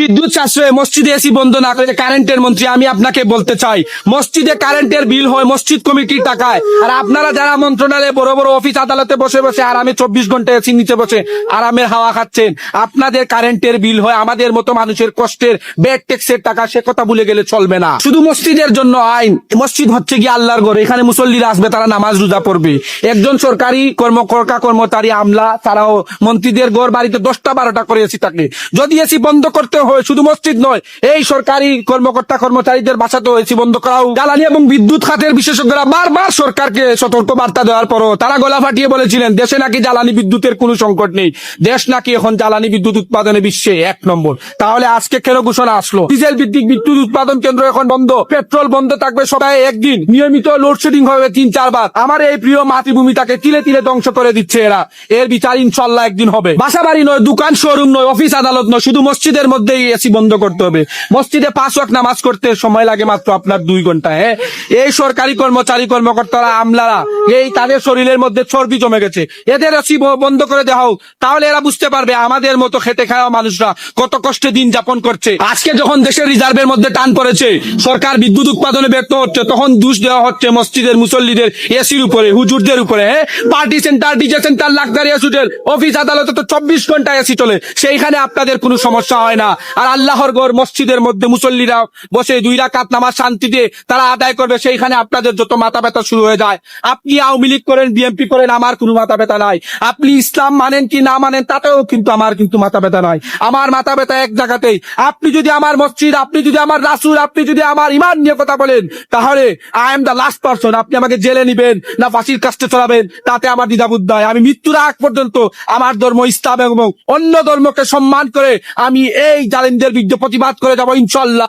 বিদ্যুৎ সাশ্রয়ে মসজিদে এসি বন্ধ না করে কারেন্টের মন্ত্রী আমি আপনাকে বলতে চাই, মসজিদে কারেন্টের বিল হয় মসজিদ কমিটির টাকায়, আর আপনারা যারা মন্ত্রণালয়ে বড় বড় অফিস আদালতে বসে বসে আরামে 24 ঘন্টা এসি নিচে বসে আরামের হাওয়া খাচ্ছেন, আপনাদের কারেন্টের বিল হয় আমাদের মতো মানুষের কষ্টের বেড ট্যাক্সের টাকা। সে কথা ভুলে গেলে চলবে না। শুধু মসজিদের জন্য আইন, মসজিদ হচ্ছে কি আল্লাহর ঘর, এখানে মুসল্লিরা আসবে, তারা নামাজ রোজা পড়বে। একজন সরকারি কর্মচারী আমলা তারাও মন্ত্রীদের ঘর বাড়িতে 10টা 12টা করে এসি থাকে। যদি এসি বন্ধ করতে হয় শুধু মসজিদ নয়, এই সরকারি কর্মচারীদের বাসাতেও এসি বন্ধ করাও। জ্বালানি এবং বিদ্যুৎ খাতের বিশেষজ্ঞরা বারবার সরকারকে সতর্ক বার্তা দেওয়ার পরও তারা গলা ফাটিয়ে বলেছিলেন দেশে নাকি জ্বালানি বিদ্যুতের কোনো সংকট নেই, দেশ নাকি এখন জ্বালানি বিদ্যুৎ উৎপাদনে বিশ্বে 1 নম্বর। তাহলে আজকে কেন ঘোষণা আসলো ডিজেল ভিত্তিক বিদ্যুৎ উৎপাদন কেন্দ্র এখন বন্ধ, পেট্রোল বন্ধ থাকবে সপ্তাহে একদিন, নিয়মিত লোডশেডিং হবে 3-4 বার। আমার এই প্রিয় মাতৃভূমিটাকে তিলে তিলে ধ্বংস করে দিচ্ছে এরা। এর বিচার ইনশাল্লাহ একদিন হবে। বাসা বাড়ি নয়, দোকান শোরুম নয়, অফিস আদালত নয়, শুধু মসজিদের মধ্যেই এসি বন্ধ করতে হবে। মসজিদে 5 ওয়াক্ত নামাজ করতে সময় লাগে মাত্র আপনার 2 ঘন্টা। এই সরকারি কর্মকর্তারা আমলারা এই তাদের শরীরের মধ্যে চর্বি জমে গেছে, এদের এসি বন্ধ করে দেওয়া হোক, তাহলে এরা বুঝতে পারবে আমাদের মতো খেটে খাওয়া মানুষরা কত কষ্টে দিন যাপন করছে। আজকে যখন দেশের রিজার্ভের মধ্যে টান পড়েছে, সরকার বিদ্যুৎ উৎপাদনে ব্যর্থ হচ্ছে, তখন দোষ দেওয়া হচ্ছে মসজিদের মুসল্লিদের এসির উপরে, হুজুরদের উপরে। Party centre, DJ centre, luxury hotel, office আদালতে তো 24 ঘন্টা এসি চলে, সেইখানে আপনাদের কোনো সমস্যা হয় না। আর আল্লাহর ঘর মসজিদের মধ্যে মুসল্লিরা বসে 2 রাকাত নামাজ শান্তিতে তারা আদায় করবে, সেইখানে আপনাদের যত মাথা ব্যথা শুরু হয়ে যায়। আপনি আওয়ামী লীগ করেন, বিএনপি করেন, আমার কোনো মাথা ব্যথা নাই। আপনি ইসলাম মানেন কি না মানেন তাতেও কিন্তু আমার কিন্তু মাথা ব্যথা নাই। আমার মাথা ব্যথা এক জায়গাতেই, আপনি যদি আমার মসজিদ, আপনি যদি আমার রাসূল, আপনি যদি আমার ইমান নিয়ে কথা বলেন, তাহলে I am the last person. আপনি আমাকে জেলে নিবেন না ফাঁসির কাস্টে চড়াবেন, তাতে আমার দ্বিধাবোধ নাই। আমি মৃত্যুর আগ পর্যন্ত আমার ধর্ম ইসলাম এবং অন্য ধর্মকে সম্মান করে আমি এই জালিমদের বিরুদ্ধে প্রতিবাদ করে যাবো ইনশাল্লাহ।